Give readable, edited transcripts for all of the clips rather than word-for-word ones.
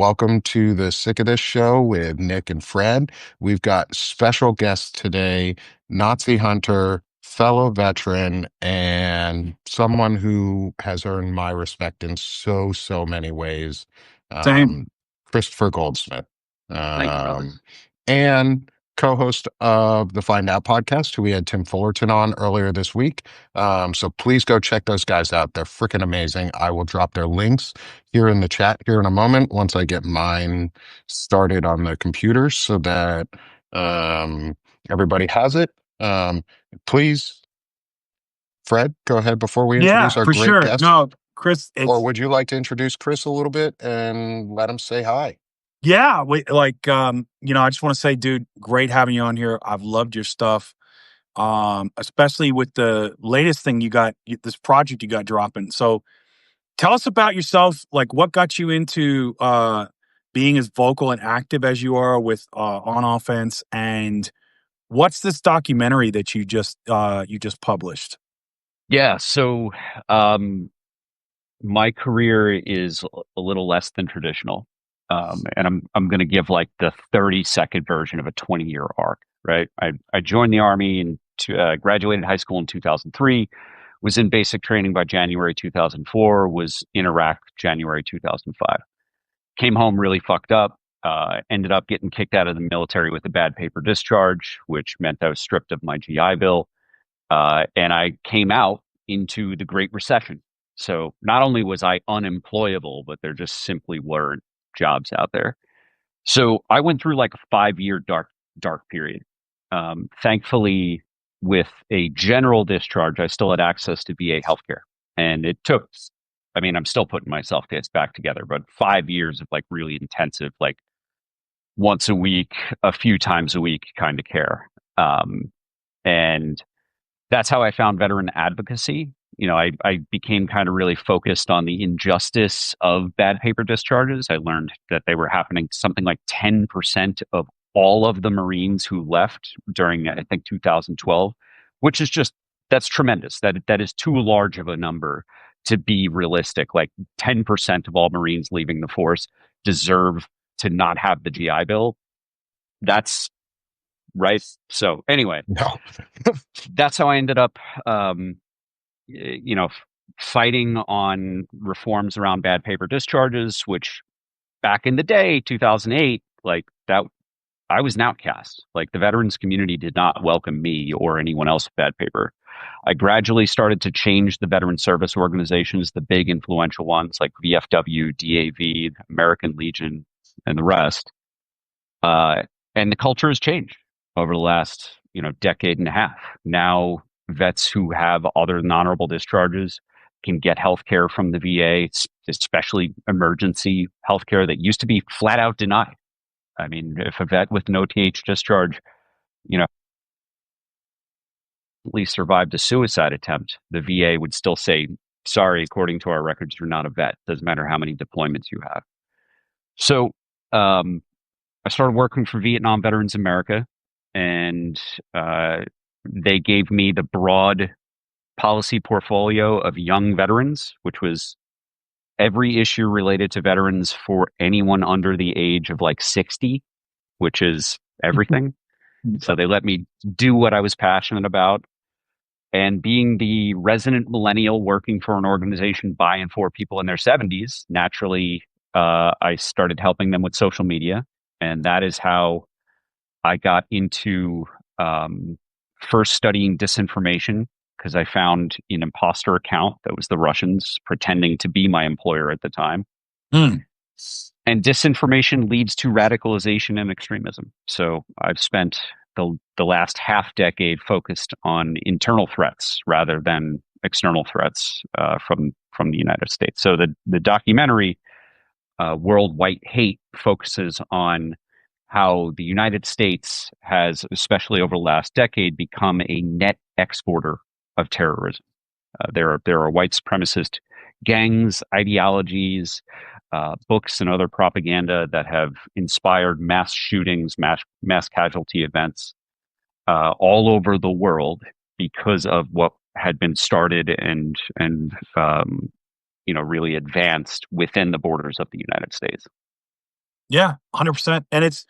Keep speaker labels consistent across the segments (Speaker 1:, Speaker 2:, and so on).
Speaker 1: Welcome to the Sick of This Show with Nick and Fred. We've got special guests today, Nazi hunter, fellow veteran, and someone who has earned my respect in so many ways,
Speaker 2: Same.
Speaker 1: um, Kristofer Goldsmith.
Speaker 3: Thank you, brother.
Speaker 1: And co-host of the Find Out podcast, who we had Tim Fullerton on earlier this week. So please go check those guys out. They're freaking amazing. I will drop their links here in the chat here in a moment once I get mine started on the computer so that everybody has it. Please, Fred, go ahead before we
Speaker 2: Yeah,
Speaker 1: introduce our
Speaker 2: for
Speaker 1: great
Speaker 2: sure.
Speaker 1: guest.
Speaker 2: No, Chris,
Speaker 1: Or
Speaker 2: it's
Speaker 1: would you like to introduce Chris a little bit and let him say hi?
Speaker 2: yeah, I just want to say, dude, great having you on here. I've loved your stuff. Especially with the latest thing this project you got dropping. So tell us about yourself, like what got you into being as vocal and active as you are with On Offense, and what's this documentary that you just published?
Speaker 3: Yeah, so um, my career is a little less than traditional, and I'm going to give like the 30-second version of a 20-year arc. Right, I joined the army and graduated high school in 2003. Was in basic training by January 2004. Was in Iraq January 2005. Came home really fucked up. Ended up getting kicked out of the military with a bad paper discharge, which meant I was stripped of my GI Bill. And I came out into the Great Recession. So not only was I unemployable, but there just simply weren't jobs out there. So I went through like a 5 year dark period. Thankfully, with a general discharge, I still had access to VA healthcare. And it took, I mean, I'm still putting myself back together, but 5 years of like really intensive, like once a week, a few times a week kind of care. And that's how I found veteran advocacy. I became kind of really focused on the injustice of bad paper discharges. I learned that they were happening to something like 10% of all of the Marines who left during, I think, 2012, which is just, that's tremendous. That is too large of a number to be realistic. Like 10% of all Marines leaving the force deserve to not have the GI Bill. That's right. So anyway,
Speaker 1: No.
Speaker 3: that's how I ended up, fighting on reforms around bad paper discharges, which back in the day, 2008, like that, I was an outcast. Like the veterans community did not welcome me or anyone else with bad paper. I gradually started to change the veteran service organizations, the big influential ones like VFW, DAV, American Legion, and the rest. And the culture has changed over the last, decade and a half. Now, vets who have other than honorable discharges can get health care from the VA, especially emergency health care that used to be flat out denied. I mean, if a vet with an OTH discharge, at least survived a suicide attempt, the VA would still say, sorry, according to our records, you're not a vet. Doesn't matter how many deployments you have. So I started working for Vietnam Veterans America, and they gave me the broad policy portfolio of young veterans, which was every issue related to veterans for anyone under the age of like 60, which is everything. So they let me do what I was passionate about. And being the resident millennial working for an organization by and for people in their 70s, naturally, I started helping them with social media. And that is how I got into first studying disinformation, because I found an imposter account that was the Russians pretending to be my employer at the time.
Speaker 2: Hmm.
Speaker 3: And disinformation leads to radicalization and extremism. So I've spent the last half decade focused on internal threats rather than external threats from the United States. So the documentary World White Hate focuses on how the United States has, especially over the last decade, become a net exporter of terrorism. There are white supremacist gangs, ideologies, books, and other propaganda that have inspired mass shootings, mass casualty events all over the world because of what had been started and really advanced within the borders of the United States.
Speaker 2: Yeah, 100%. And it's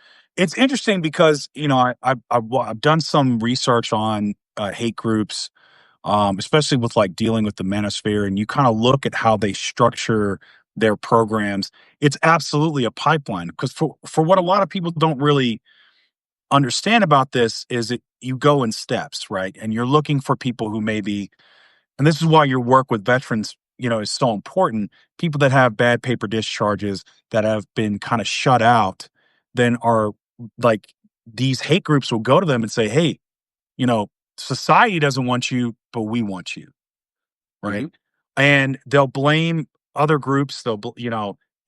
Speaker 2: interesting because I've done some research on hate groups, especially with like dealing with the manosphere, and you kind of look at how they structure their programs. It's absolutely a pipeline because for what a lot of people don't really understand about this is that you go in steps, right? And you're looking for people who maybe, and this is why your work with veterans, is so important. People that have bad paper discharges that have been kind of shut out, then are like these hate groups will go to them and say, "Hey, you know, society doesn't want you, but we want you." Right.
Speaker 1: Mhm.
Speaker 2: And they'll blame other groups,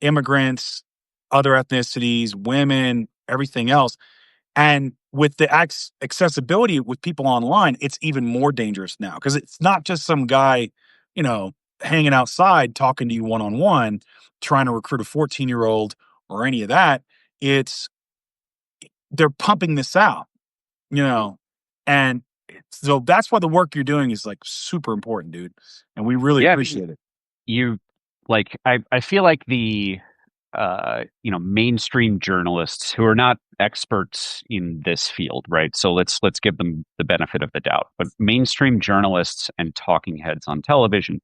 Speaker 2: immigrants, other ethnicities, women, everything else. And with the accessibility with people online, it's even more dangerous now because it's not just some guy, you know, hanging outside talking to you one on one, trying to recruit a 14-year-old or any of that. It's they're pumping this out, you know, and so that's why the work you're doing is like super important, dude. And we really
Speaker 3: Yeah,
Speaker 2: appreciate it.
Speaker 3: you like I feel like the mainstream journalists who are not experts in this field, right? So let's give them the benefit of the doubt. But mainstream journalists and talking heads on television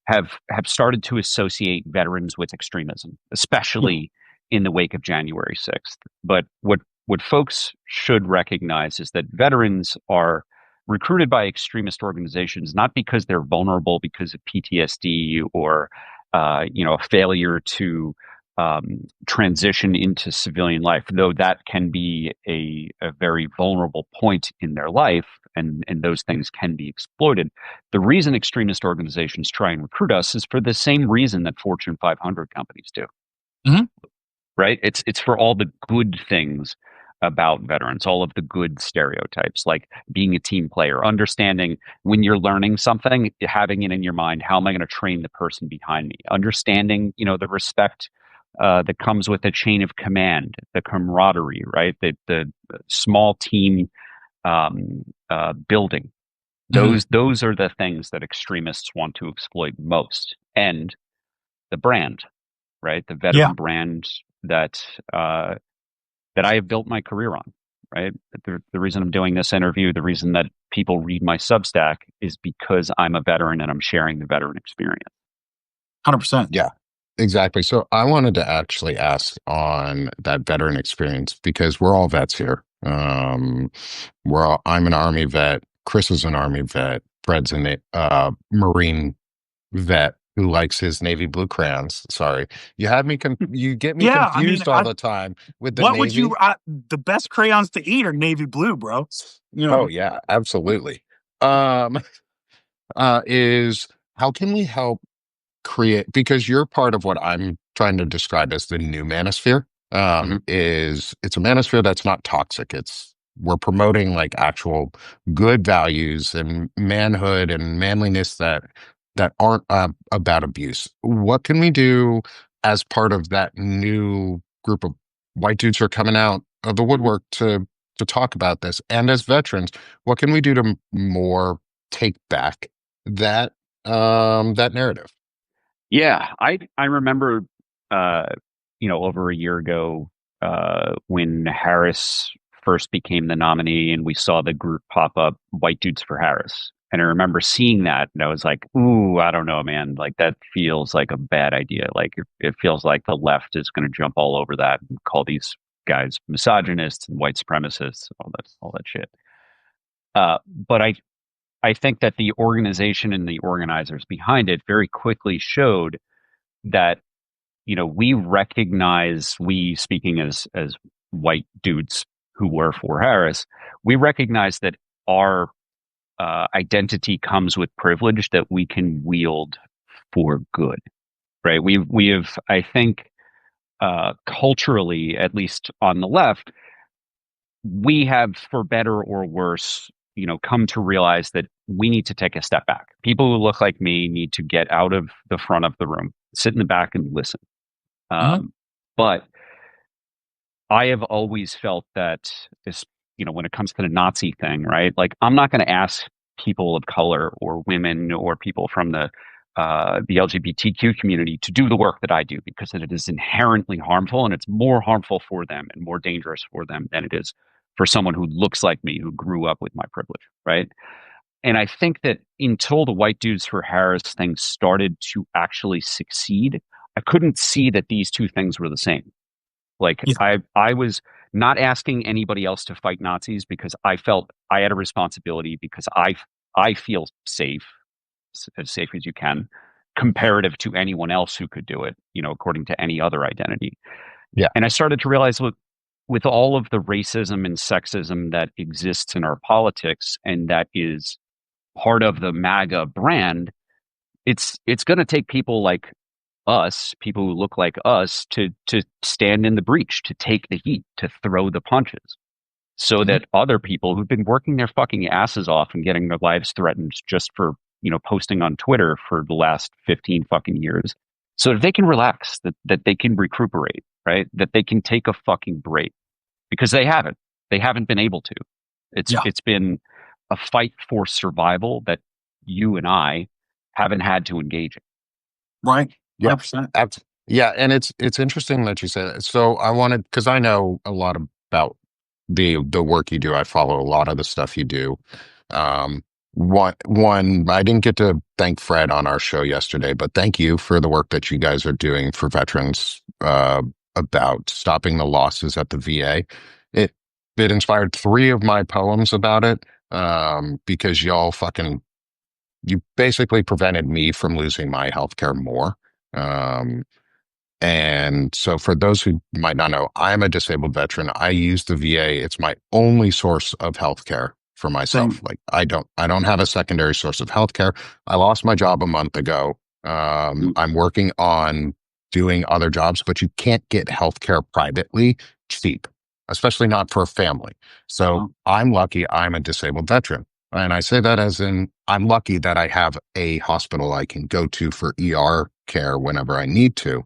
Speaker 3: have started to associate veterans with extremism,
Speaker 2: Yeah.
Speaker 3: especially in the wake of January 6th. But what folks should recognize is that veterans are recruited by extremist organizations not because they're vulnerable because of PTSD or a failure to transition into civilian life, though that can be a very vulnerable point in their life, and those things can be exploited. The reason extremist organizations try and recruit us is for the same reason that Fortune 500 companies do,
Speaker 2: Mhm.
Speaker 3: right? It's for all the good things about veterans, all of the good stereotypes, like being a team player, understanding when you're learning something, having it in your mind, how am I going to train the person behind me? Understanding, the respect that comes with a chain of command, the camaraderie, right? The small team building.
Speaker 2: Mhm.
Speaker 3: Those are the things that extremists want to exploit most, and the brand, right? The
Speaker 2: Yeah.
Speaker 3: veteran brand that uh, that I have built my career on, right? The reason I'm doing this interview, the reason that people read my Substack is because I'm a veteran and I'm sharing the veteran experience.
Speaker 2: 100%.
Speaker 1: Yeah, exactly. So I wanted to actually ask on that veteran experience because we're all vets here. I'm an Army vet. Chris is an Army vet. Fred's a Marine vet who likes his navy blue crayons. Sorry, you get me
Speaker 2: Yeah, I mean,
Speaker 1: confused all the time with the
Speaker 2: what would
Speaker 1: navy.
Speaker 2: you the best crayons to eat are navy blue, bro. You
Speaker 1: Oh
Speaker 2: know.
Speaker 1: yeah, absolutely. Um, is how can we help create, because you're part of what I'm trying to describe as the new manosphere.
Speaker 3: Mhm.
Speaker 1: Is it's a manosphere that's not toxic. It's we're promoting like actual good values and manhood and manliness that aren't about abuse. What can we do as part of that new group of white dudes who are coming out of the woodwork to talk about this? And as veterans, what can we do to more take back that that narrative?
Speaker 3: Yeah, I remember, uh, over a year ago, when Harris first became the nominee, and we saw the group pop up, White Dudes for Harris. And I remember seeing that, and I was like, "Ooh, I don't know, man. Like that feels like a bad idea. Like it feels like the left is going to jump all over that and call these guys misogynists and white supremacists, and all that shit." But I think that the organization and the organizers behind it very quickly showed that we speaking as white dudes who were for Harris, we recognize that our identity comes with privilege that we can wield for good, right? We have I think culturally, at least on the left, we have, for better or worse, come to realize that we need to take a step back. People who look like me need to get out of the front of the room, sit in the back and listen.
Speaker 2: Mhm.
Speaker 3: But I have always felt that this, when it comes to the Nazi thing, right? Like, I'm not going to ask people of color or women or people from the the LGBTQ community to do the work that I do because it is inherently harmful, and it's more harmful for them and more dangerous for them than it is for someone who looks like me, who grew up with my privilege, right? And I think that until the White Dudes for Harris thing started to actually succeed, I couldn't see that these two things were the same. Like
Speaker 2: Yeah.
Speaker 3: I was not asking anybody else to fight Nazis because I felt I had a responsibility because I feel safe, as safe as you can, comparative to anyone else who could do it, according to any other identity.
Speaker 1: Yeah.
Speaker 3: And I started to realize, look, with all of the racism and sexism that exists in our politics and that is part of the MAGA brand, it's going to take people like us, people who look like us, to stand in the breach, to take the heat, to throw the punches, so that other people who've been working their fucking asses off and getting their lives threatened just for posting on Twitter for the last 15 fucking years, so that they can relax, that they can recuperate, right? That they can take a fucking break, because they haven't been able to. It's been a fight for survival that you and I haven't had to engage in.
Speaker 2: Right.
Speaker 1: Yeah.
Speaker 2: 100%.
Speaker 1: Yeah. And it's interesting that you say that. So I wanted, because I know a lot about the work you do. I follow a lot of the stuff you do. One, I didn't get to thank Fred on our show yesterday, but thank you for the work that you guys are doing for veterans, about stopping the losses at the VA. It inspired 3 of my poems about it, because you basically prevented me from losing my healthcare more. Um, and so for those who might not know, I'm a disabled veteran. I use the VA. It's my only source of healthcare for myself.
Speaker 2: Same.
Speaker 1: Like I don't have a secondary source of healthcare. I lost my job a month ago. I'm working on doing other jobs, but you can't get healthcare privately cheap, especially not for a family. So I'm lucky I'm a disabled veteran. And I say that as in, I'm lucky that I have a hospital I can go to for ER care whenever I need to.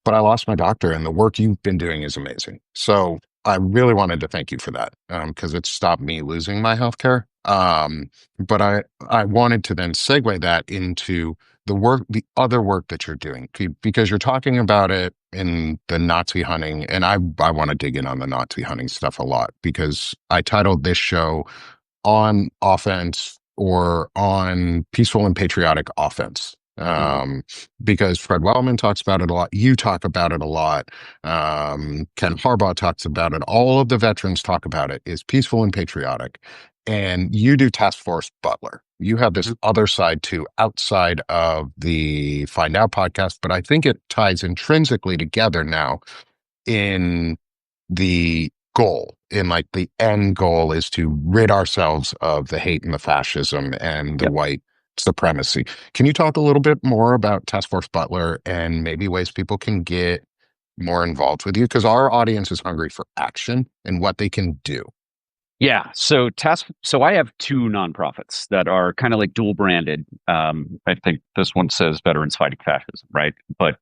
Speaker 1: But I lost my doctor, and the work you've been doing is amazing. So I really wanted to thank you for that, because it stopped me losing my healthcare. But I wanted to then segue that into the other work that you're doing, because you're talking about it in the Nazi hunting, and I want to dig in on the Nazi hunting stuff a lot, because I titled this show On Offense, or On Peaceful and Patriotic Offense. Because Fred Wellman talks about it a lot. You talk about it a lot. Ken Harbaugh talks about it. All of the veterans talk about it, is peaceful and patriotic. And you do Task Force Butler. You have this other side too, outside of the Find Out podcast, but I think it ties intrinsically together now in the goal, in like the end goal is to rid ourselves of the hate and the fascism and the white supremacy. Can you talk a little bit more about Task Force Butler and maybe ways people can get more involved with you? Because our audience is hungry for action and what they can do.
Speaker 3: Yeah. So I have 2 nonprofits that are kind of like dual branded. I think this one says Veterans Fighting Fascism, right? But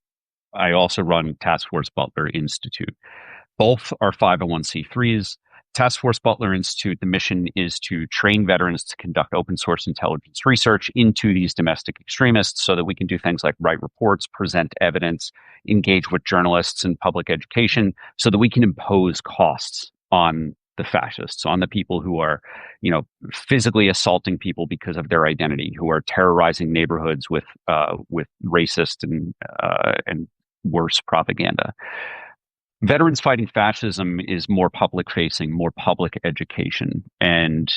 Speaker 3: I also run Task Force Butler Institute. Both are 501c3s. Task Force Butler Institute, the mission is to train veterans to conduct open source intelligence research into these domestic extremists, so that we can do things like write reports, present evidence, engage with journalists and public education, so that we can impose costs on the fascists, on the people who are, physically assaulting people because of their identity, who are terrorizing neighborhoods with racist and worse propaganda. Veterans Fighting Fascism is more public facing, more public education. And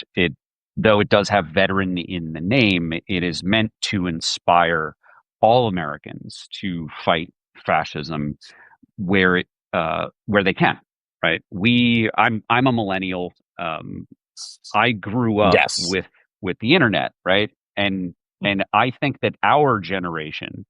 Speaker 3: though it does have veteran in the name, it is meant to inspire all Americans to fight fascism where they can, right? I'm a millennial. I grew up
Speaker 1: Yes.
Speaker 3: with the internet, right? And I think that our generation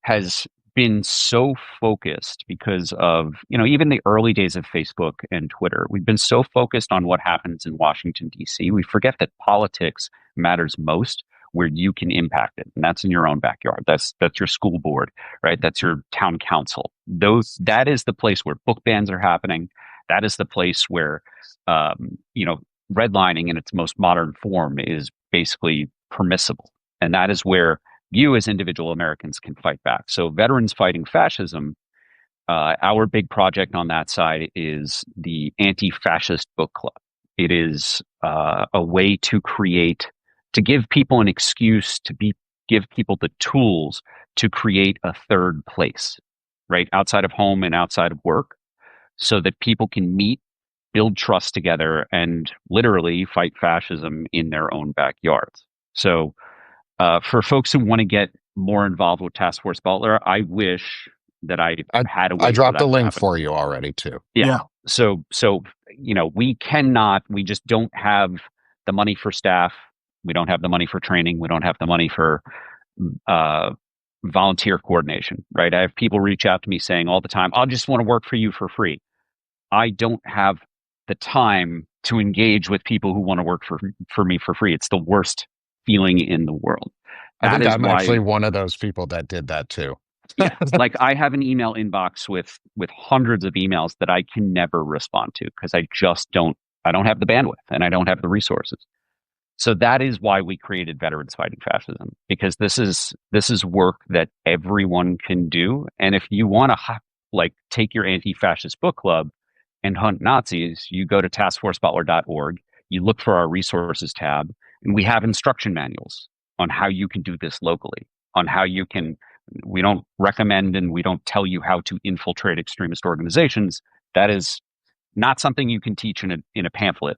Speaker 3: has been so focused because of, even the early days of Facebook and Twitter. We've been so focused on what happens in Washington, D.C. We forget that politics matters most where you can impact it. And that's in your own backyard. That's your school board, right? That's your town council. That is the place where book bans are happening. That is the place where, redlining in its most modern form is basically permissible. And that is where you as individual Americans can fight back. So Veterans Fighting Fascism, our big project on that side is the Anti-Fascist Book Club. It is a way to give people an excuse give people the tools to create a third place, right? Outside of home and outside of work, so that people can meet, build trust together, and literally fight fascism in their own backyards. So for folks who want to get more involved with Task Force Butler, I wish that I had a way
Speaker 1: I
Speaker 3: for
Speaker 1: dropped
Speaker 3: that
Speaker 1: the
Speaker 3: to
Speaker 1: link
Speaker 3: happen.
Speaker 1: for you already too.
Speaker 3: Yeah. So we just don't have the money for staff. We don't have the money for training. We don't have the money for volunteer coordination, right? I have people reach out to me saying all the time, I just want to work for you for free. I don't have the time to engage with people who want to work for me for free. It's the worst feeling in the world.
Speaker 1: I
Speaker 3: That
Speaker 1: think
Speaker 3: is
Speaker 1: I'm
Speaker 3: why,
Speaker 1: actually one of those people that did that too.
Speaker 3: yeah, like I have an email inbox with hundreds of emails that I can never respond to because I don't have the bandwidth and I don't have the resources. So that is why we created Veterans Fighting Fascism, because this is work that everyone can do. And if you want to take your anti-fascist book club and hunt Nazis, you go to taskforcebutler.org, you look for our resources tab, and we have instruction manuals on how you can do this locally, on how you can. We don't recommend and we don't tell you how to infiltrate extremist organizations. That is not something you can teach in a pamphlet.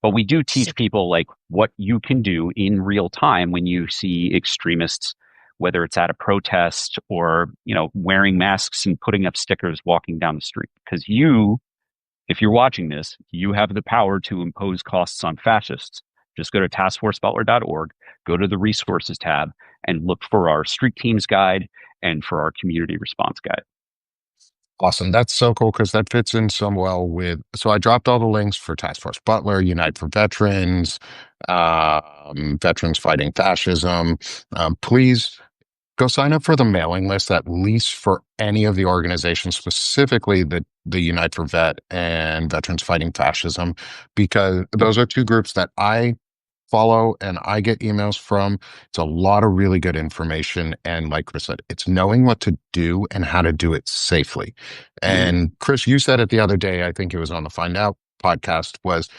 Speaker 3: But we do teach people like what you can do in real time when you see extremists, whether it's at a protest or, wearing masks and putting up stickers walking down the street. Because if you're watching this, you have the power to impose costs on fascists. Just go to taskforcebutler.org, go to the resources tab, and look for our street teams guide and for our community response guide.
Speaker 1: Awesome. That's so cool because that fits in so well with. So I dropped all the links for Task Force Butler, Unite for Veterans, Veterans Fighting Fascism. Please go sign up for the mailing list, at least for any of the organizations, specifically the Unite for Vet and Veterans Fighting Fascism, because those are two groups that I follow and I get emails from. It's a lot of really good information. And like Chris said, it's knowing what to do and how to do it safely. And Chris, you said it the other day, I think it was on the Find Out podcast, was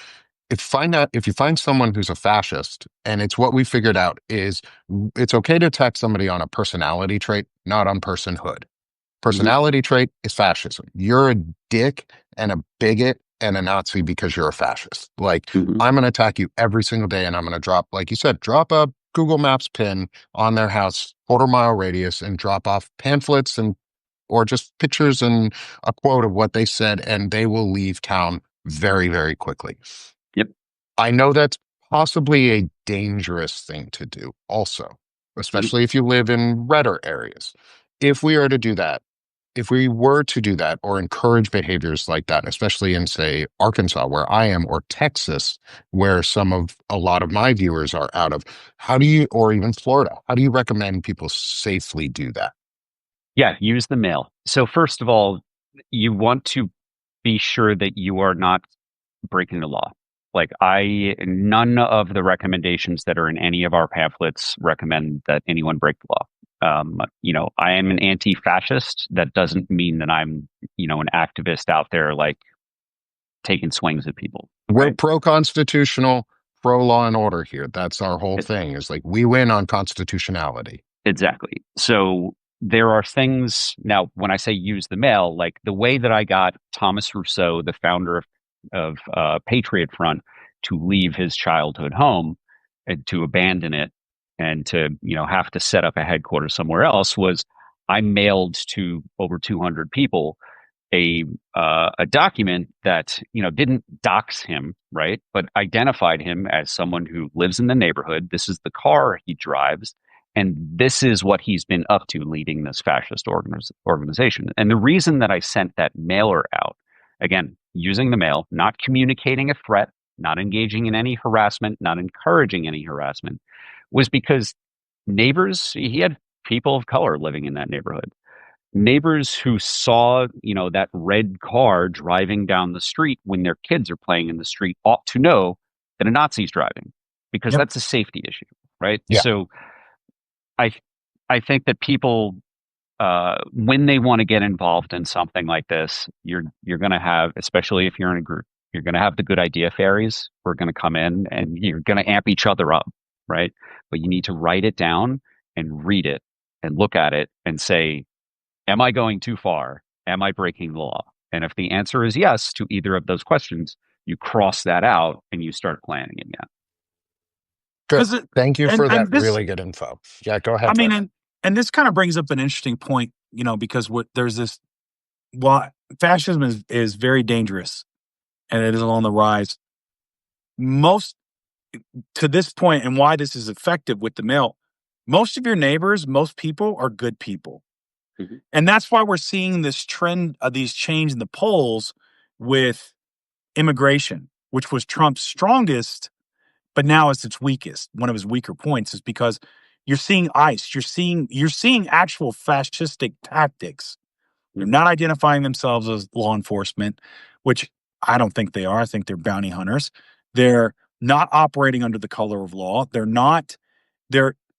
Speaker 1: if you find someone who's a fascist, and it's what we figured out is it's okay to attack somebody on a personality trait, not on personhood. Personality trait is fascism. You're a dick and a bigot and a Nazi because you're a fascist. Like, I'm going to attack you every single day, and I'm going to drop, like you said, drop a Google Maps pin on their house, quarter-mile radius, and drop off pamphlets or just pictures and a quote of what they said, and they will leave town very, very quickly.
Speaker 3: Yep.
Speaker 1: I know that's possibly a dangerous thing to do also, especially if you live in redder areas. If we were to do that or encourage behaviors like that, especially in, say, Arkansas, where I am, or Texas, where a lot of my viewers are out of, or even Florida, how do you recommend people safely do that?
Speaker 3: Yeah, use the mail. So first of all, you want to be sure that you are not breaking the law. Like none of the recommendations that are in any of our pamphlets recommend that anyone break the law. I am an anti-fascist. That doesn't mean that I'm, an activist out there like taking swings at people.
Speaker 1: We're pro-constitutional, pro-law and order here. That's our whole thing, is like we win on constitutionality.
Speaker 3: Exactly. So there are things now, when I say use the mail, like the way that I got Thomas Rousseau, the founder of Patriot Front, to leave his childhood home and to abandon it and to, have to set up a headquarters somewhere else, was I mailed to over 200 people a document that, didn't dox him, right, but identified him as someone who lives in the neighborhood. This is the car he drives, and this is what he's been up to, leading this fascist organization. And the reason that I sent that mailer out, again, using the mail, not communicating a threat, not engaging in any harassment, not encouraging any harassment, was because he had people of color living in that neighborhood. Neighbors who saw, that red car driving down the street when their kids are playing in the street ought to know that a Nazi's driving, because that's a safety issue, right?
Speaker 1: Yeah.
Speaker 3: So I think that people, when they want to get involved in something like this, you're going to have, especially if you're in a group, you're going to have the good idea fairies who are going to come in and you're going to amp each other up, right? But you need to write it down and read it and look at it and say, am I going too far? Am I breaking the law? And if the answer is yes to either of those questions, you cross that out and you start planning again.
Speaker 1: Good. Thank you for that
Speaker 2: and this,
Speaker 1: really good info. Yeah, go
Speaker 2: I
Speaker 1: ahead,
Speaker 2: mean,
Speaker 1: Fred.
Speaker 2: and this kind of brings up an interesting point, because there's this, well, fascism is very dangerous and it is on the rise. Most to this point, and why this is effective with the mail, most of your neighbors, most people are good people.
Speaker 3: Mhm.
Speaker 2: And that's why we're seeing this trend of these change in the polls with immigration, which was Trump's strongest, but now it's its weakest. One of his weaker points is because you're seeing ICE, you're seeing actual fascistic tactics. They're not identifying themselves as law enforcement, which I don't think they are. I think they're bounty hunters. They're not operating under the color of law. They're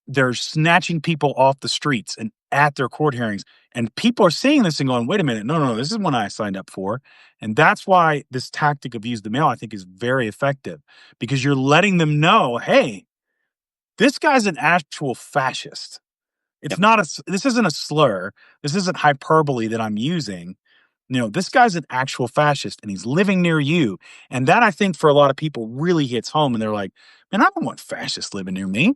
Speaker 2: they're snatching people off the streets and at their court hearings. And people are seeing this and going, wait a minute, no, this is one I signed up for. And that's why this tactic of use the mail, I think, is very effective, because you're letting them know, hey, this guy's an actual fascist. It's not this isn't a slur. This isn't hyperbole that I'm using. This guy's an actual fascist and he's living near you. And that, I think, for a lot of people really hits home. And they're like, man, I don't want fascists living near me.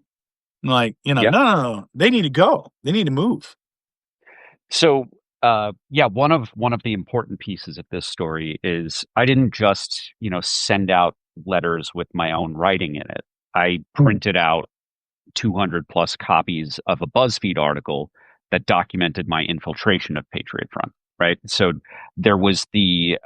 Speaker 2: I'm like,
Speaker 3: Yeah.
Speaker 2: no. They need to go. They need to move.
Speaker 3: So, yeah, one of the important pieces of this story is I didn't just, send out letters with my own writing in it. I printed out 200 plus copies of a BuzzFeed article that documented my infiltration of Patriot Front. Right. So there was the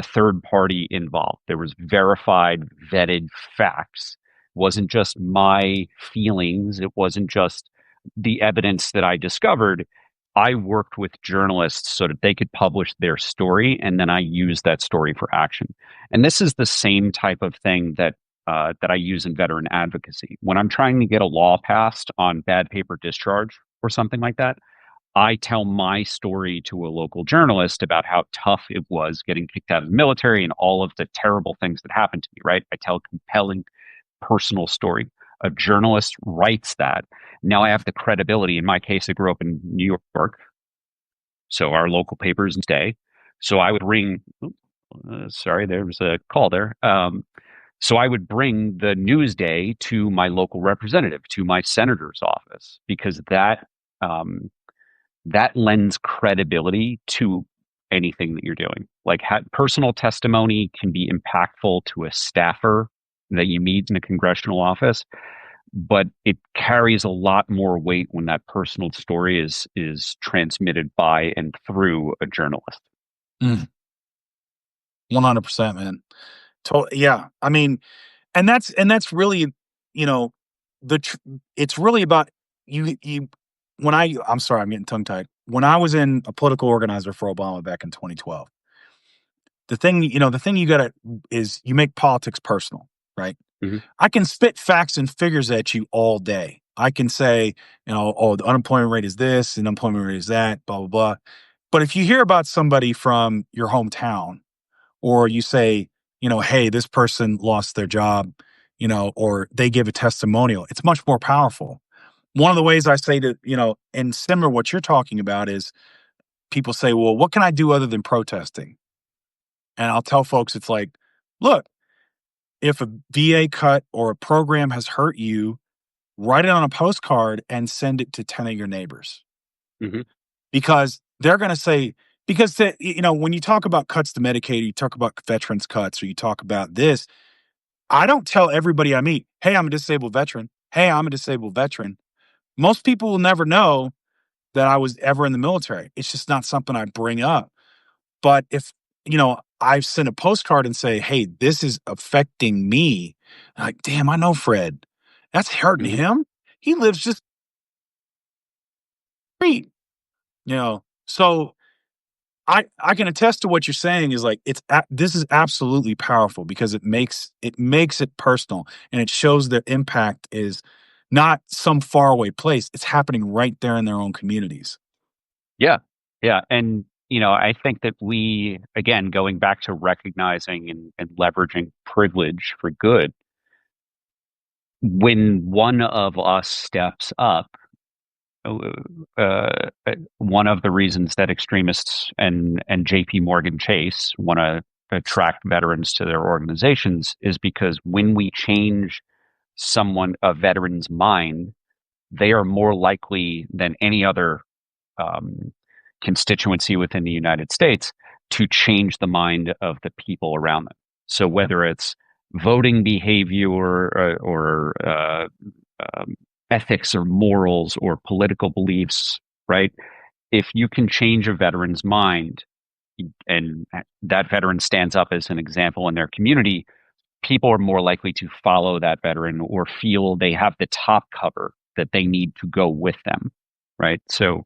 Speaker 3: third party involved. There was verified, vetted facts. It wasn't just my feelings. It wasn't just the evidence that I discovered. I worked with journalists so that they could publish their story, and then I used that story for action. And this is the same type of thing that I use in veteran advocacy. When I'm trying to get a law passed on bad paper discharge or something like that, I tell my story to a local journalist about how tough it was getting kicked out of the military and all of the terrible things that happened to me, right? I tell a compelling personal story. A journalist writes that. Now I have the credibility. In my case, I grew up in New York, so our local papers stay. So I would ring. Sorry, there was a call there. So I would bring the news day to my local representative, to my senator's office, because that lends credibility to anything that you're doing. Like personal testimony can be impactful to a staffer that you meet in a congressional office, but it carries a lot more weight when that personal story is transmitted by and through a journalist.
Speaker 2: 100%, man. Yeah. I mean, and that's really, it's really about you I'm sorry, I'm getting tongue tied. When I was in a political organizer for Obama back in 2012, the thing you gotta is you make politics personal, right?
Speaker 3: Mm-hmm.
Speaker 2: I can spit facts and figures at you all day. I can say, oh, the unemployment rate is this and unemployment rate is that, blah, blah, blah. But if you hear about somebody from your hometown, or you say, hey, this person lost their job, or they give a testimonial, it's much more powerful. One of the ways I say to, and similar to what you're talking about is people say, well, what can I do other than protesting? And I'll tell folks, it's like, look, if a VA cut or a program has hurt you, write it on a postcard and send it to 10 of your neighbors.
Speaker 3: Mm-hmm.
Speaker 2: Because they're going to say, when you talk about cuts to Medicaid, you talk about veterans cuts, or you talk about this, I don't tell everybody I meet, hey, I'm a disabled veteran. Hey, I'm a disabled veteran. Most people will never know that I was ever in the military. It's just not something I bring up. But if, I send a postcard and say, hey, this is affecting me. I'm like, damn, I know Fred. That's hurting
Speaker 3: Mm-hmm.
Speaker 2: him. He lives just street, So I can attest to what you're saying is like, this is absolutely powerful because it makes it personal, and it shows the impact is not some faraway place. It's happening right there in their own communities.
Speaker 3: Yeah. Yeah. And, I think that we, again, going back to recognizing and leveraging privilege for good, when one of us steps up, uh, one of the reasons that extremists and JP Morgan Chase want to attract veterans to their organizations is because when we change a veteran's mind, they are more likely than any other um, constituency within the United States to change the mind of the people around them. So whether it's voting behavior or um, ethics or morals or political beliefs, right? If you can change a veteran's mind and that veteran stands up as an example in their community, people are more likely to follow that veteran or feel they have the top cover that they need to go with them, right? So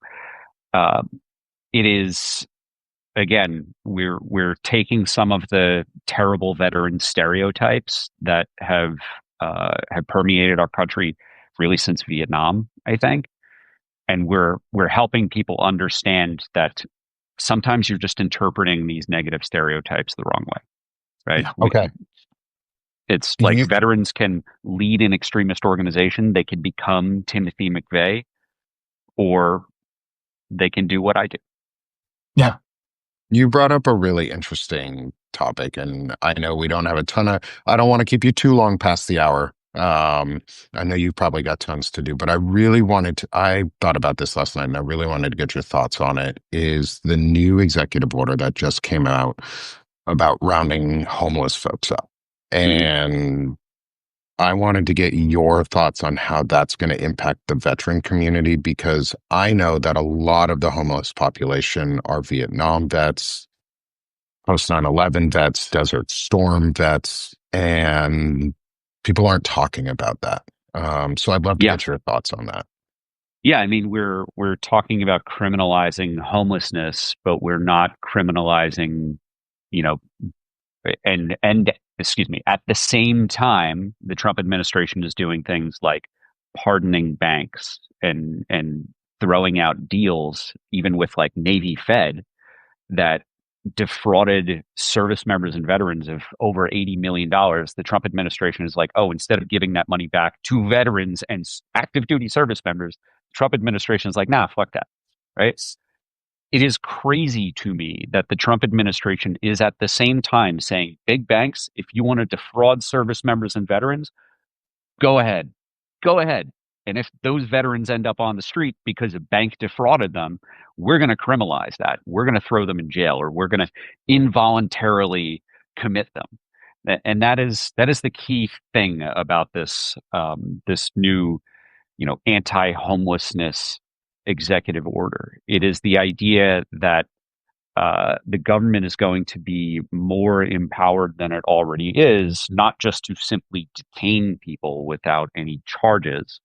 Speaker 3: uh, it is, again, we're taking some of the terrible veteran stereotypes that have permeated our country really since Vietnam, I think, and we're helping people understand that sometimes you're just interpreting these negative stereotypes the wrong way, right?
Speaker 2: Yeah.
Speaker 1: Okay.
Speaker 3: It's like veterans can lead an extremist organization, they can become Timothy McVeigh, or they can do what I do.
Speaker 2: Yeah.
Speaker 1: You brought up a really interesting topic, and I know we don't have I don't want to keep you too long past the hour. I know you've probably got tons to do, but I thought about this last night and I really wanted to get your thoughts on it, is the new executive order that just came out about rounding homeless folks up. And I wanted to get your thoughts on how that's going to impact the veteran community, because I know that a lot of the homeless population are Vietnam vets, post 9/11 vets, Desert Storm vets, and people aren't talking about that. So I'd love to
Speaker 3: Yeah.
Speaker 1: get your thoughts on that.
Speaker 3: Yeah, I mean, we're talking about criminalizing homelessness, but we're not criminalizing, you know, and excuse me, at the same time, the Trump administration is doing things like pardoning banks and throwing out deals, even with like Navy Fed, that defrauded service members and veterans of over $80 million. The Trump administration is like, oh, instead of giving that money back to veterans and active duty service members, the Trump administration is like, nah, fuck that. Right? It is crazy to me that the Trump administration is at the same time saying, big banks, if you want to defraud service members and veterans, go ahead. Go ahead. And if those veterans end up on the street because a bank defrauded them, we're going to criminalize that. We're going to throw them in jail, or we're going to involuntarily commit them. And that is the key thing about this new, anti-homelessness executive order. It is the idea that the government is going to be more empowered than it already is, not just to simply detain people without any charges,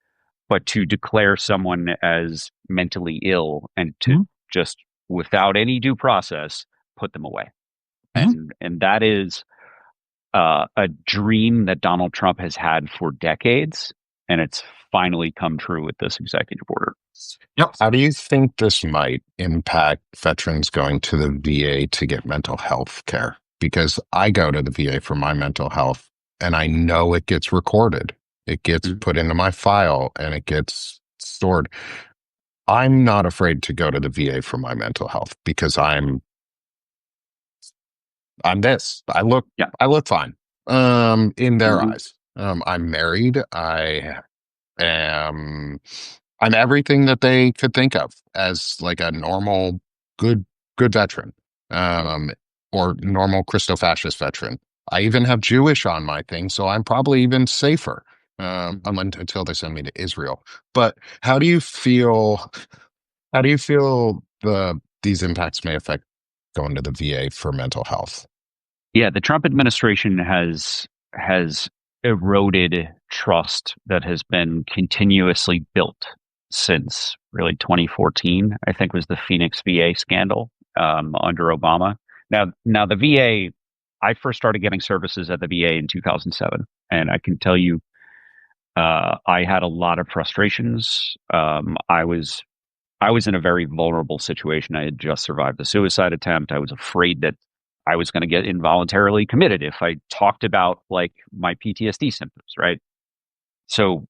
Speaker 3: but to declare someone as mentally ill and to just, without any due process, put them away. And that is a dream that Donald Trump has had for decades, and it's finally come true with this executive order.
Speaker 2: Yep.
Speaker 1: How do you think this might impact veterans going to the VA to get mental health care? Because I go to the VA for my mental health, and I know it gets recorded. It gets put into my file and it gets stored. I'm not afraid to go to the VA for my mental health because I'm this. I look fine. In their eyes. I'm married. I'm everything that they could think of as like a normal, good veteran, or normal Christo-fascist veteran. I even have Jewish on my thing, so I'm probably even safer, until they send me to Israel. But how do you feel? How do you feel these impacts may affect going to the VA for mental health?
Speaker 3: Yeah, the Trump administration has eroded trust that has been continuously built since really 2014. I think was the Phoenix VA scandal under Obama. Now the VA. I first started getting services at the VA in 2007, and I can tell you, I had a lot of frustrations. I was in a very vulnerable situation. I had just survived a suicide attempt. I was afraid that I was going to get involuntarily committed if I talked about like my PTSD symptoms, right? So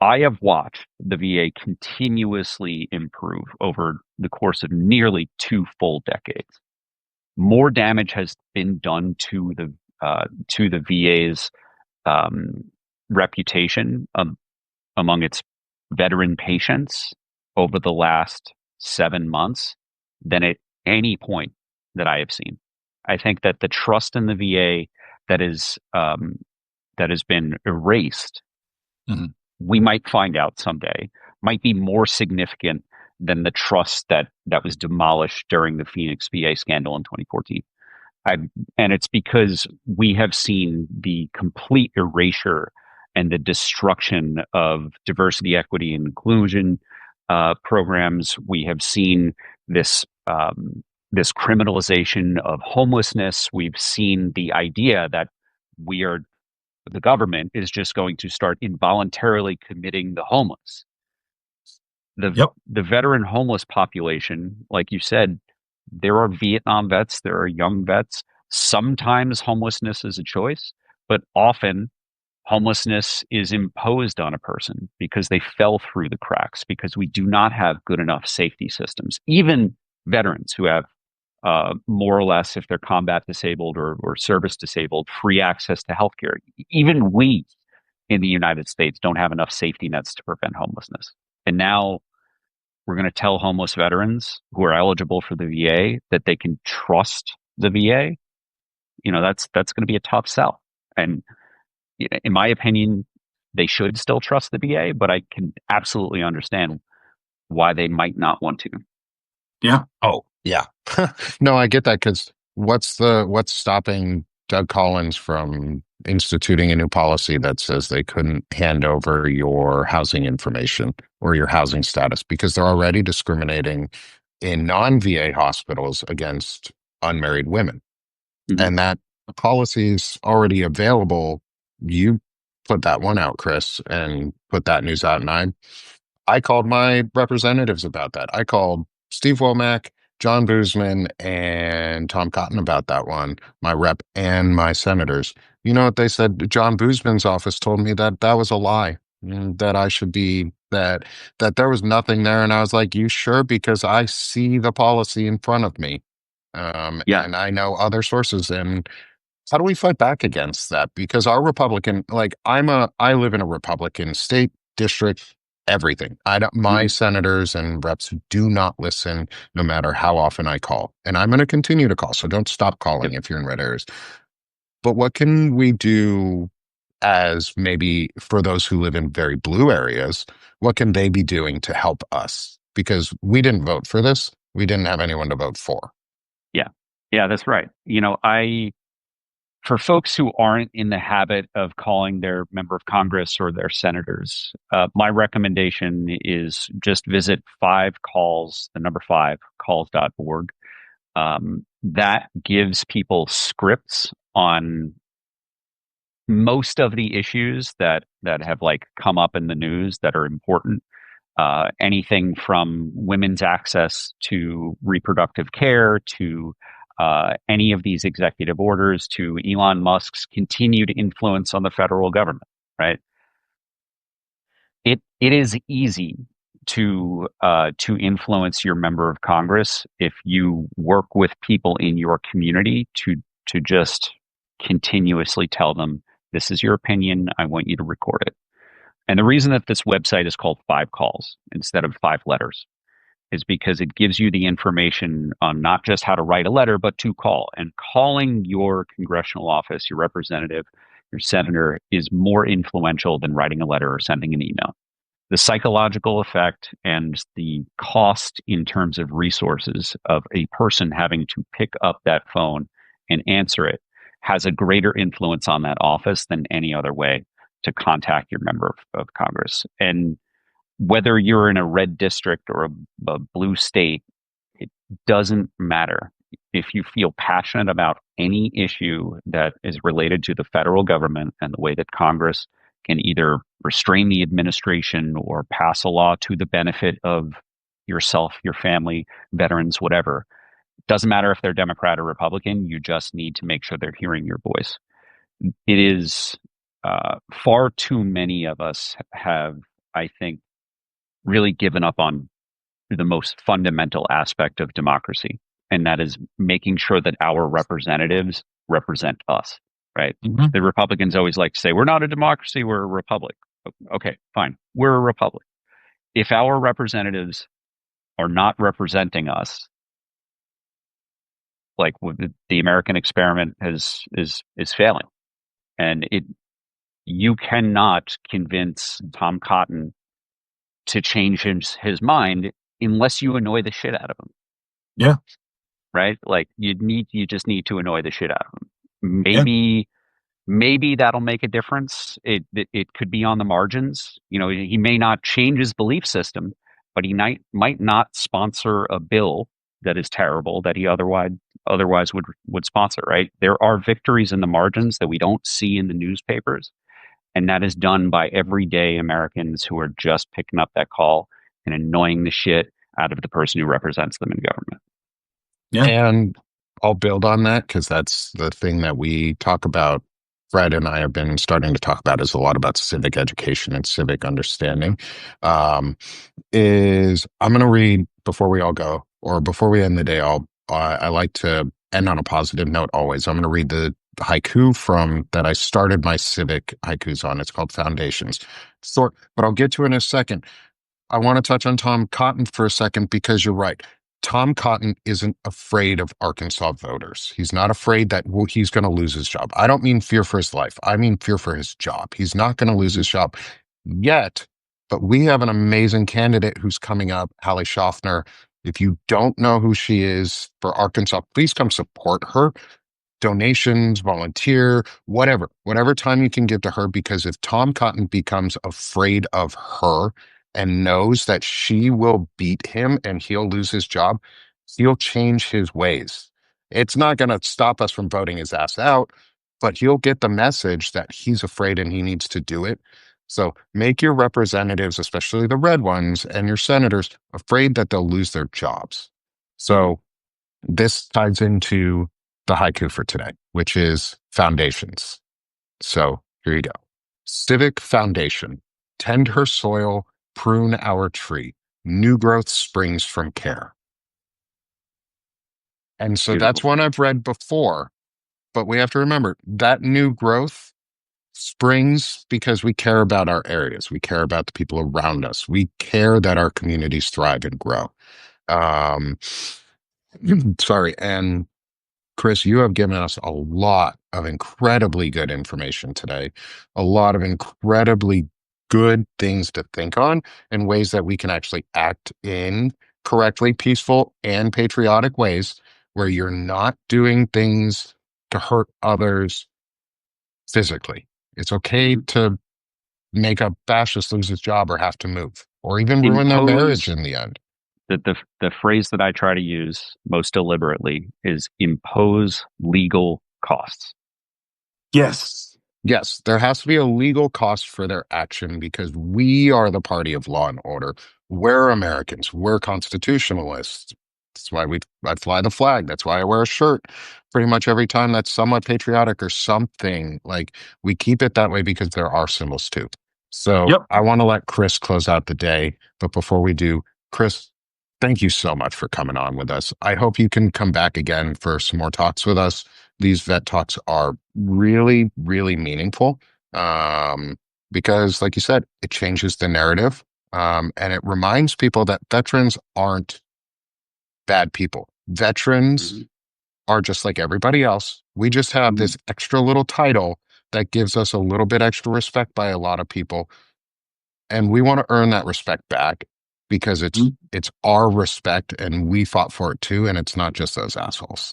Speaker 3: I have watched the VA continuously improve over the course of nearly 2 full decades. More damage has been done to the VA's um, reputation among its veteran patients over the last 7 months than at any point that I have seen. I think that the trust in the VA that is that has been erased,
Speaker 2: Mhm.
Speaker 3: we might find out someday, might be more significant than the trust that was demolished during the Phoenix VA scandal in 2014. I, and it's because we have seen the complete erasure and the destruction of diversity, equity, and inclusion programs. We have seen this this criminalization of homelessness. We've seen the idea that we are the government is just going to start involuntarily committing the homeless.
Speaker 2: Yep.
Speaker 3: The veteran homeless population, like you said, there are Vietnam vets, there are young vets. Sometimes homelessness is a choice, but often homelessness is imposed on a person because they fell through the cracks, because we do not have good enough safety systems. Even veterans who have more or less, if they're combat disabled or service disabled, free access to healthcare. Even we in the United States don't have enough safety nets to prevent homelessness. And now we're going to tell homeless veterans who are eligible for the VA that they can trust the VA. You know, that's going to be a tough sell. And in my opinion, they should still trust the VA, but I can absolutely understand why they might not want to.
Speaker 2: Yeah.
Speaker 1: Oh, yeah. No, I get that because what's stopping Doug Collins from instituting a new policy that says they couldn't hand over your housing information or your housing status because they're already discriminating in non-VA hospitals against unmarried women.
Speaker 3: Mhm.
Speaker 1: And that policy is already available. You put that one out, Chris, and put that news out, and I called my representatives about that. I called Steve Womack, John Boozman, and Tom Cotton about that one, my rep and my senators. You know what they said? John Boozman's office told me that that was a lie, that I should be that there was nothing there. And I was like, "You sure?" Because I see the policy in front of me,
Speaker 3: Yeah.
Speaker 1: and I know other sources. And how do we fight back against that? Because our Republican, like I live in a Republican state district, everything. I don't, my
Speaker 3: Mhm.
Speaker 1: senators and reps do not listen no matter how often I call. And I'm going to continue to call. So don't stop
Speaker 3: Yep.
Speaker 1: calling if you're in red areas. But what can we do as maybe for those who live in very blue areas? What can they be doing to help us? Because we didn't vote for this. We didn't have anyone to vote for.
Speaker 3: Yeah. Yeah, that's right. You know, for folks who aren't in the habit of calling their member of Congress or their senators, my recommendation is just visit five calls, the number five, calls.org. That gives people scripts on most of the issues that have like come up in the news that are important. Anything from women's access to reproductive care to any of these executive orders to Elon Musk's continued influence on the federal government, right? It is easy to influence your member of Congress if you work with people in your community to just continuously tell them, this is your opinion, I want you to record it. And the reason that this website is called Five Calls instead of five letters is because it gives you the information on not just how to write a letter, but to call. And calling your congressional office, your representative, your senator is more influential than writing a letter or sending an email. The psychological effect and the cost in terms of resources of a person having to pick up that phone and answer it has a greater influence on that office than any other way to contact your member of Congress. And whether you're in a red district or a blue state, it doesn't matter. If you feel passionate about any issue that is related to the federal government and the way that Congress can either restrain the administration or pass a law to the benefit of yourself, your family, veterans, whatever. It doesn't matter if they're Democrat or Republican. You just need to make sure they're hearing your voice. It is far too many of us have, I think, really given up on the most fundamental aspect of democracy, and that is making sure that our representatives represent us, right?
Speaker 2: Mm-hmm.
Speaker 3: The Republicans always like to say, we're not a democracy, we're a republic. Okay, fine. We're a republic. If our representatives are not representing us, like the American experiment is failing. And you cannot convince Tom Cotton to change his mind unless you annoy the shit out of him.
Speaker 2: Yeah.
Speaker 3: Right? Like you just need to annoy the shit out of him.
Speaker 2: Yeah.
Speaker 3: Maybe that'll make a difference. It could be on the margins. You know, he may not change his belief system, but he might not sponsor a bill that is terrible that he otherwise would sponsor, right? There are victories in the margins that we don't see in the newspapers. And that is done by everyday Americans who are just picking up that call and annoying the shit out of the person who represents them in government.
Speaker 2: Yeah.
Speaker 1: And I'll build on that because that's the thing that we talk about. Fred and I have been starting to talk about is a lot about civic education and civic understanding. Is I'm going to read before we all go, or before we end the day. I like to end on a positive note always. I'm going to read the haiku from that I started my civic haikus on. It's called Foundations. Short, but I'll get to it in a second. I want to touch on Tom Cotton for a second because you're right. Tom Cotton isn't afraid of Arkansas voters. He's not afraid that he's going to lose his job. I don't mean fear for his life. I mean fear for his job. He's not going to lose his job yet, but we have an amazing candidate who's coming up, Hallie Schaffner. If you don't know who she is for Arkansas, please come support her. Donations, volunteer, whatever time you can give to her, because if Tom Cotton becomes afraid of her and knows that she will beat him and he'll lose his job, he'll change his ways. It's not going to stop us from voting his ass out, but he'll get the message that he's afraid and he needs to do it. So make your representatives, especially the red ones, and your senators afraid that they'll lose their jobs. So this ties into the haiku for today, which is foundations. So here you go. Civic foundation, tend her soil, prune our tree. New growth springs from care. And so that's one I've read before, but we have to remember that new growth springs because we care about our areas. We care about the people around us. We care that our communities thrive and grow. Sorry. And Chris, you have given us a lot of incredibly good information today, a lot of incredibly good things to think on and ways that we can actually act in correctly, peaceful, and patriotic ways where you're not doing things to hurt others physically. It's okay to make a fascist lose his job or have to move or even ruin their marriage in the end.
Speaker 3: The phrase that I try to use most deliberately is impose legal costs.
Speaker 2: Yes.
Speaker 1: Yes, there has to be a legal cost for their action because we are the party of law and order. We're Americans. We're constitutionalists. That's why I fly the flag. That's why I wear a shirt pretty much every time that's somewhat patriotic or something. Like we keep it that way because there are symbols too. So
Speaker 2: Yep.
Speaker 1: I want to let Chris close out the day. But before we do, Chris, thank you so much for coming on with us. I hope you can come back again for some more talks with us. These vet talks are really, really meaningful because, like you said, it changes the narrative and it reminds people that veterans aren't bad people. Veterans are just like everybody else. We just have this extra little title that gives us a little bit extra respect by a lot of people. And we want to earn that respect back because it's our respect and we fought for it too. And it's not just those assholes.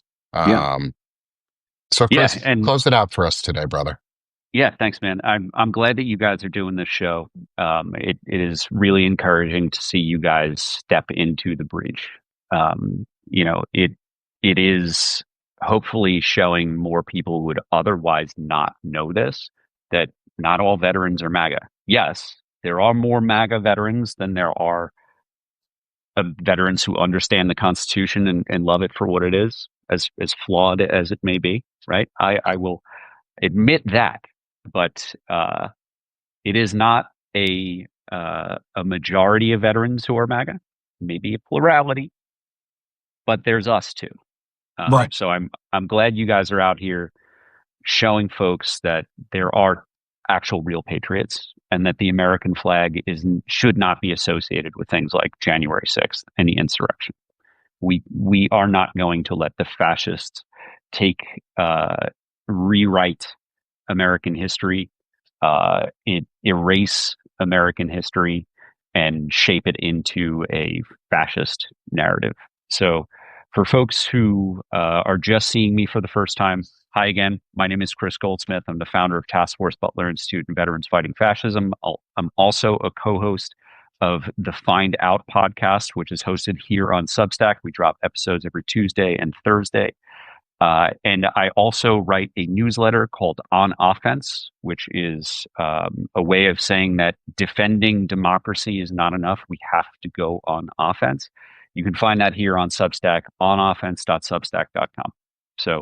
Speaker 1: So Chris,
Speaker 3: and
Speaker 1: close it out for us today, brother.
Speaker 3: Yeah, thanks, man. I'm glad that you guys are doing this show. It is really encouraging to see you guys step into the breach. It is hopefully showing more people who would otherwise not know this that not all veterans are MAGA. Yes, there are more MAGA veterans than there are veterans who understand the Constitution and love it for what it is, as flawed as it may be. Right? I will admit that, but it is not a majority of veterans who are MAGA. Maybe a plurality, but there's us too.
Speaker 2: Right.
Speaker 3: So I'm glad you guys are out here showing folks that there are actual real patriots and that the American flag should not be associated with things like January 6th and the insurrection. We are not going to let the fascists rewrite American history, erase American history, and shape it into a fascist narrative. So for folks who are just seeing me for the first time, hi again. My name is Chris Goldsmith. I'm the founder of Task Force Butler Institute and Veterans Fighting Fascism. I'm also a co-host of the Find Out podcast, which is hosted here on Substack. We drop episodes every Tuesday and Thursday. And I also write a newsletter called On Offense, which is a way of saying that defending democracy is not enough. We have to go on offense. You can find that here on Substack, onoffense.substack.com. So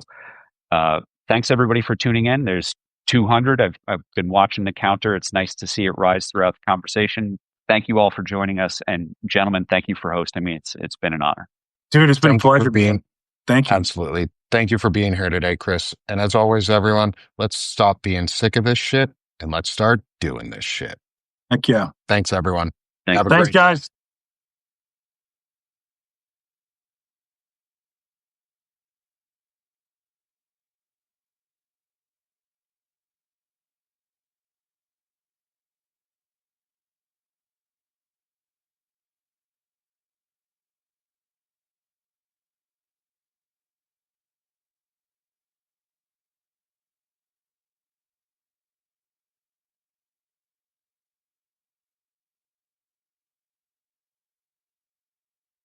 Speaker 3: thanks, everybody, for tuning in. There's 200. I've been watching the counter. It's nice to see it rise throughout the conversation. Thank you all for joining us. And gentlemen, thank you for hosting me. It's been an honor.
Speaker 2: Dude, it's been a
Speaker 1: Thank you for
Speaker 2: pleasure.
Speaker 1: being
Speaker 2: Thank you.
Speaker 1: Absolutely. Thank you for being here today, Chris. And as always, everyone, let's stop being sick of this shit and let's start doing this shit.
Speaker 2: Heck yeah.
Speaker 1: Thanks, everyone.
Speaker 3: Thanks.
Speaker 1: Have a
Speaker 2: Thanks,
Speaker 1: great
Speaker 2: guys.